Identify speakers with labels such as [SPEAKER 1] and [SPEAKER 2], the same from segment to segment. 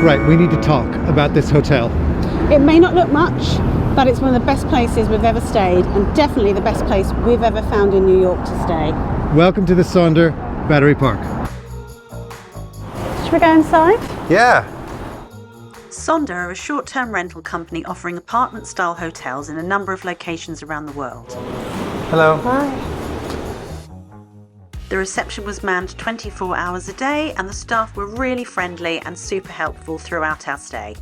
[SPEAKER 1] Right, we need to talk about this hotel.
[SPEAKER 2] It may not look much, but it's one of the best places we've ever stayed, and definitely the best place we've ever found in New York to stay.
[SPEAKER 1] Welcome to the Sonder Battery Park.
[SPEAKER 2] Should we go inside?
[SPEAKER 1] Yeah.
[SPEAKER 3] Sonder are a short-term rental company offering apartment-style hotels in a number of locations around the world.
[SPEAKER 1] Hello.
[SPEAKER 2] Hi.
[SPEAKER 3] The reception was manned 24 hours a day, and the staff were really friendly and super helpful throughout our stay.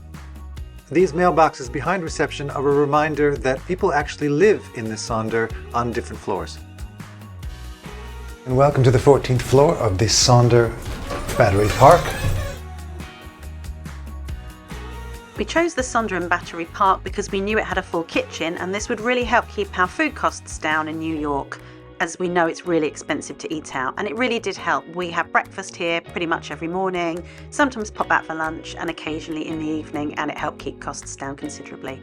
[SPEAKER 4] These mailboxes behind reception are a reminder that people actually live in the Sonder on different floors. And welcome to the 14th floor of the Sonder Battery Park.
[SPEAKER 3] We chose the Sonder Battery Park because we knew it had a full kitchen, and this would really help keep our food costs down in New York, as we know it's really expensive to eat out, and it really did help. We have breakfast here pretty much every morning, sometimes pop out for lunch and occasionally in the evening, and it helped keep costs down considerably.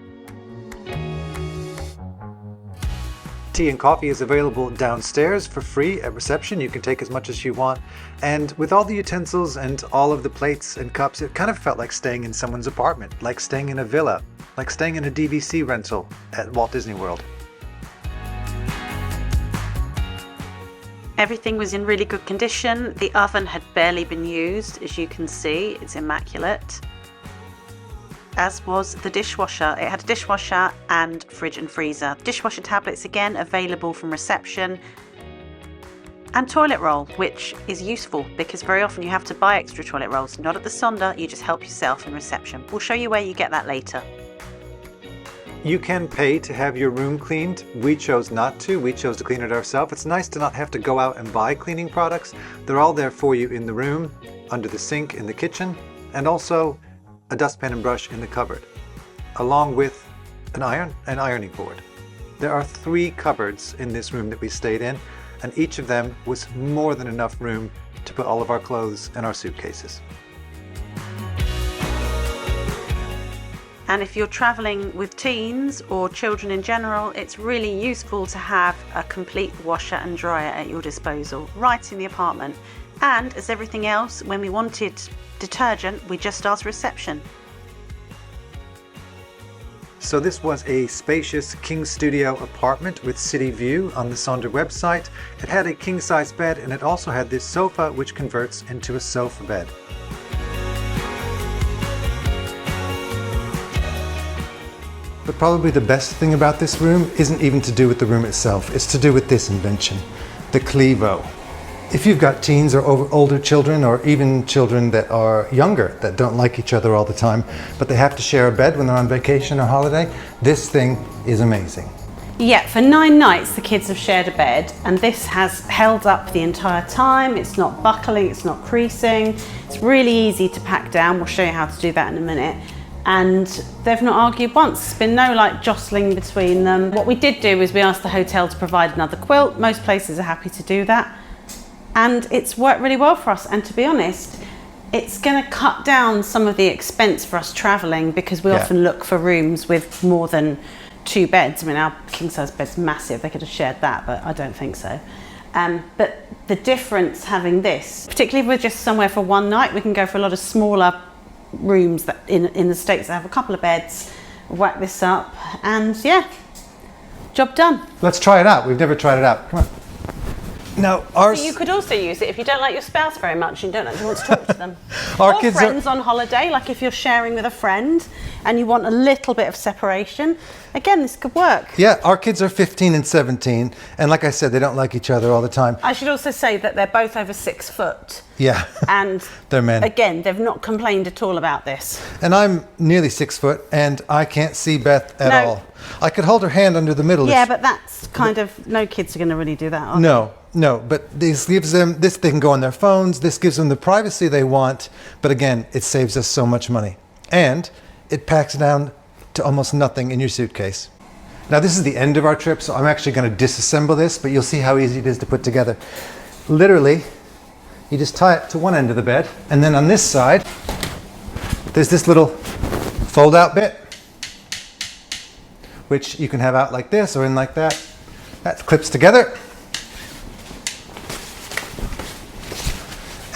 [SPEAKER 4] Tea and coffee is available downstairs for free at reception. You can take as much as you want. And with all the utensils and all of the plates and cups, it kind of felt like staying in someone's apartment, like staying in a villa, like staying in a DVC rental at Walt Disney World.
[SPEAKER 3] Everything was in really good condition. The oven had barely been used, as you can see, it's immaculate. As was the dishwasher. It had a dishwasher and fridge and freezer. Dishwasher tablets again available from reception. And toilet roll, which is useful because very often you have to buy extra toilet rolls. Not at the Sonder, you just help yourself in reception. We'll show you where you get that later.
[SPEAKER 4] You can pay to have your room cleaned. We chose not to. We chose to clean it ourselves. It's nice to not have to go out and buy cleaning products. They're all there for you in the room, under the sink in the kitchen, and also a dustpan and brush in the cupboard, along with an ironing board. There are 3 cupboards in this room that we stayed in, and each of them was more than enough room to put all of our clothes and our suitcases.
[SPEAKER 3] And if you're traveling with teens or children in general, it's really useful to have a complete washer and dryer at your disposal, right in the apartment. And as everything else, when we wanted detergent, we just asked reception.
[SPEAKER 4] So this was a spacious king studio apartment with city view on the Sonder website. It had a king-size bed, and it also had this sofa which converts into a sofa bed. But probably the best thing about this room isn't even to do with the room itself, it's to do with this invention, the Cliwo. If you've got teens or older children, or even children that are younger that don't like each other all the time, but they have to share a bed when they're on vacation or holiday, this thing is amazing.
[SPEAKER 2] Yeah, for 9 nights the kids have shared a bed, and this has held up the entire time. It's not buckling, it's not creasing. It's really easy to pack down. We'll show you how to do that in a minute. And they've not argued once. There's been no jostling between them. What we did do is we asked the hotel to provide another quilt. Most places are happy to do that. And it's worked really well for us. And to be honest, it's going to cut down some of the expense for us traveling, because we often look for rooms with more than 2 beds. I mean, our king size bed's massive. They could have shared that, but I don't think so. But the difference having this, particularly if we're just somewhere for 1 night, we can go for a lot of smaller rooms that in the States that have a couple of beds, whack this up, and yeah, job done.
[SPEAKER 4] Let's try it out. We've never tried it out. Come on. Now, ours...
[SPEAKER 2] So you could also use it if you don't like your spouse very much and you don't actually want to talk to them.
[SPEAKER 4] Our
[SPEAKER 2] or
[SPEAKER 4] kids
[SPEAKER 2] friends on holiday, like if you're sharing with a friend and you want a little bit of separation. Again, this could work.
[SPEAKER 4] Yeah, our kids are 15 and 17, and like I said, they don't like each other all the time.
[SPEAKER 2] I should also say that they're both over 6 foot.
[SPEAKER 4] Yeah,
[SPEAKER 2] and
[SPEAKER 4] they're men.
[SPEAKER 2] Again, they've not complained at all about this.
[SPEAKER 4] And I'm nearly 6 foot, and I can't see Beth at all. I could hold her hand under the middle.
[SPEAKER 2] Yeah, but that's kind of, no kids are going to really do that, are
[SPEAKER 4] they? No, but this gives them, they can go on their phones, this gives them the privacy they want, but again, it saves us so much money. And it packs down to almost nothing in your suitcase. Now this is the end of our trip, so I'm actually going to disassemble this, but you'll see how easy it is to put together. Literally, you just tie it to one end of the bed, and then on this side, there's this little fold-out bit, which you can have out like this or in like that. That clips together.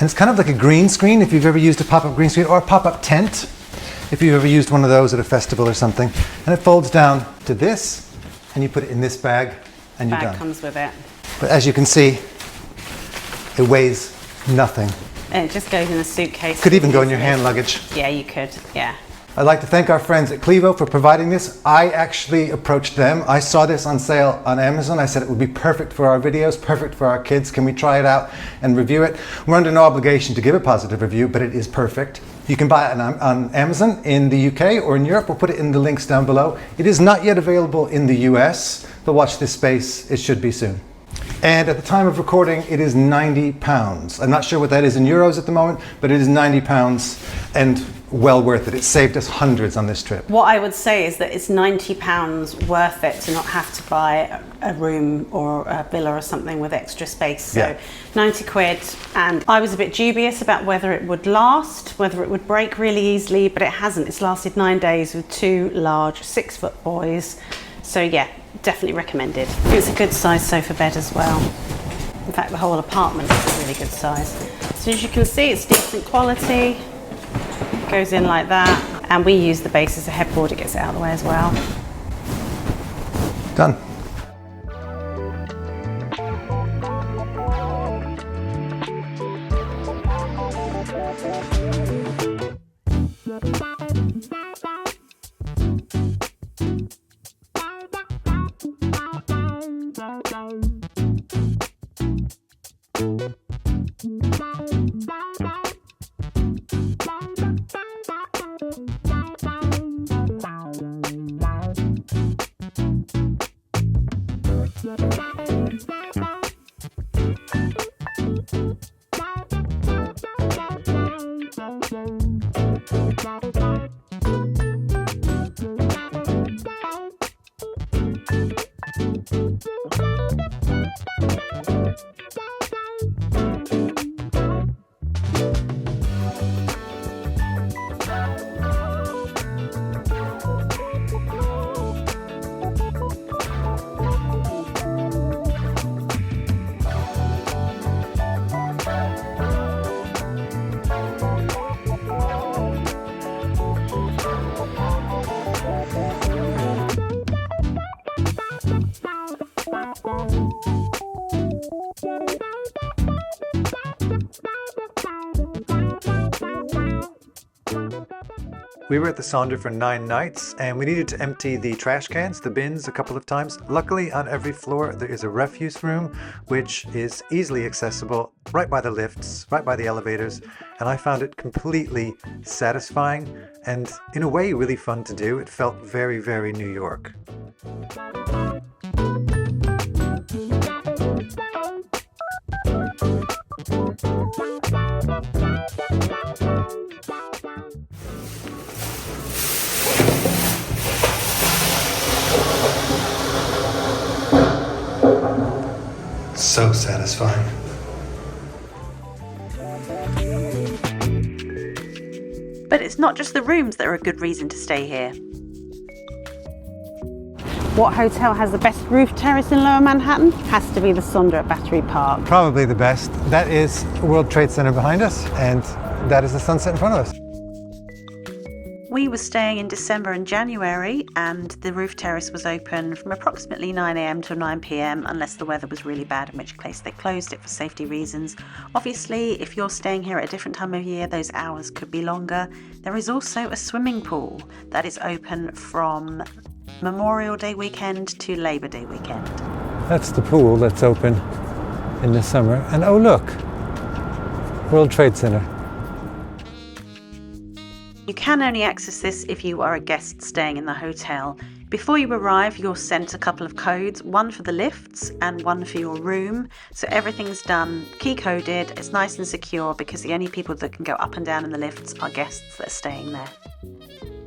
[SPEAKER 4] And it's kind of like a green screen if you've ever used a pop-up green screen, or a pop-up tent if you've ever used one of those at a festival or something. And it folds down to this, and you put it in this bag, and you're done.
[SPEAKER 2] Bag comes with it.
[SPEAKER 4] But as you can see, it weighs nothing.
[SPEAKER 2] And it just goes in a suitcase.
[SPEAKER 4] Could even go in your hand luggage.
[SPEAKER 2] Yeah, you could, yeah.
[SPEAKER 4] I'd like to thank our friends at Cliwo for providing this. I actually approached them. I saw this on sale on Amazon. I said it would be perfect for our videos, perfect for our kids. Can we try it out and review it? We're under no obligation to give a positive review, but it is perfect. You can buy it on Amazon in the UK or in Europe. We'll put it in the links down below. It is not yet available in the US, but watch this space. It should be soon. And at the time of recording, it is £90. I'm not sure what that is in euros at the moment, but it is £90 and well worth it. It saved us hundreds on this trip.
[SPEAKER 2] What I would say is that it's £90 worth it to not have to buy a room or a villa or something with extra space. So
[SPEAKER 4] Yeah.
[SPEAKER 2] 90 quid. And I was a bit dubious about whether it would last, whether it would break really easily, but it hasn't. It's lasted 9 days with 2 large 6-foot boys. So yeah, definitely recommended. It's a good size sofa bed as well. In fact, the whole apartment is a really good size. So as you can see, it's decent quality. Goes in like that, and we use the base as a headboard. It gets it out of the way as well.
[SPEAKER 4] Done. We were at the Sonder for 9 nights, and we needed to empty the trash cans, the bins, a couple of times. Luckily, on every floor there is a refuse room, which is easily accessible right by the lifts, right by the elevators, and I found it completely satisfying and in a way really fun to do. It felt very, very New York. So satisfying.
[SPEAKER 3] But it's not just the rooms that are a good reason to stay here.
[SPEAKER 2] What hotel has the best roof terrace in Lower Manhattan? Has to be the Sonder Battery Park.
[SPEAKER 4] Probably the best. That is World Trade Center behind us, and that is the sunset in front of us.
[SPEAKER 3] We were staying in December and January, and the roof terrace was open from approximately 9 a.m. till 9 p.m. unless the weather was really bad, in which case they closed it for safety reasons. Obviously, if you're staying here at a different time of year, those hours could be longer. There is also a swimming pool that is open from Memorial Day weekend to Labor Day weekend.
[SPEAKER 4] That's the pool that's open in the summer. And oh look, World Trade Center.
[SPEAKER 3] You can only access this if you are a guest staying in the hotel. Before you arrive, you're sent a couple of codes, one for the lifts and one for your room. So everything's done key coded. It's nice and secure because the only people that can go up and down in the lifts are guests that are staying there.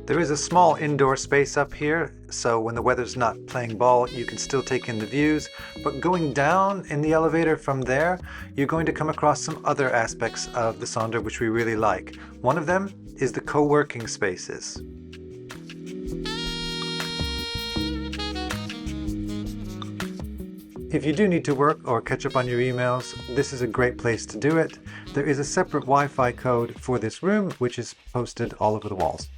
[SPEAKER 4] There is a small indoor space up here, so when the weather's not playing ball, you can still take in the views. But going down in the elevator from there, you're going to come across some other aspects of the Sonder which we really like. One of them is the co-working spaces. If you do need to work or catch up on your emails, this is a great place to do it. There is a separate Wi-Fi code for this room, which is posted all over the walls.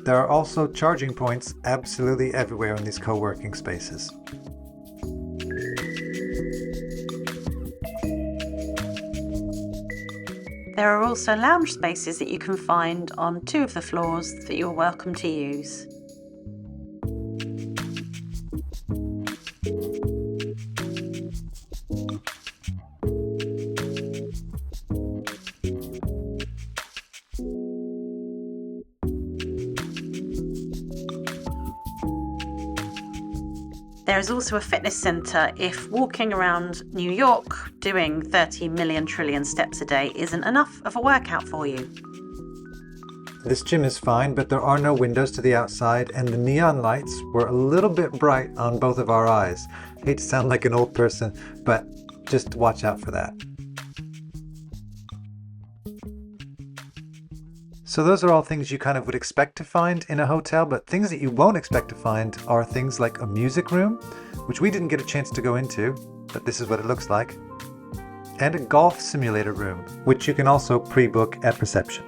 [SPEAKER 4] There are also charging points absolutely everywhere in these co-working spaces.
[SPEAKER 3] There are also lounge spaces that you can find on 2 of the floors that you're welcome to use. There is also a fitness centre if walking around New York doing 30 million trillion steps a day isn't enough of a workout for you.
[SPEAKER 4] This gym is fine, but there are no windows to the outside, and the neon lights were a little bit bright on both of our eyes. I hate to sound like an old person, but just watch out for that. So those are all things you kind of would expect to find in a hotel, but things that you won't expect to find are things like a music room, which we didn't get a chance to go into, but this is what it looks like, and a golf simulator room, which you can also pre-book at reception.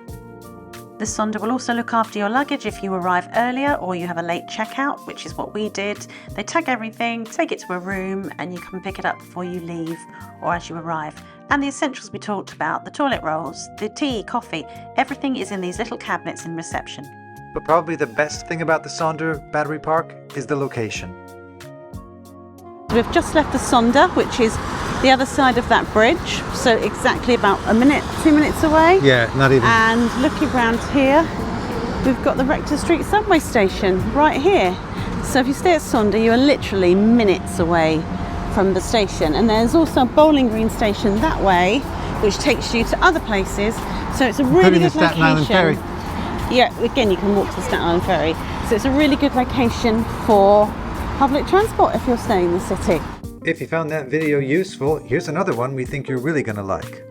[SPEAKER 3] The Sonder will also look after your luggage if you arrive earlier or you have a late checkout, which is what we did. They tag everything, take it to a room, and you can pick it up before you leave or as you arrive. And the essentials we talked about, the toilet rolls, the tea, coffee, everything is in these little cabinets in reception.
[SPEAKER 4] But probably the best thing about the Sonder Battery Park is the location.
[SPEAKER 2] We've just left the Sonder, which is the other side of that bridge, so exactly about 2 minutes away.
[SPEAKER 1] Yeah, not even.
[SPEAKER 2] And looking around here, we've got the Rector Street subway station right here. So if you stay at Sonder, you are literally minutes away from the station. And there's also a bowling green station that way, which takes you to other places. So it's a really good location.
[SPEAKER 1] Staten Island Ferry.
[SPEAKER 2] Yeah, again, you can walk to the Staten Island Ferry. So it's a really good location for public transport if you're staying in the city.
[SPEAKER 4] If you found that video useful, here's another one we think you're really going to like.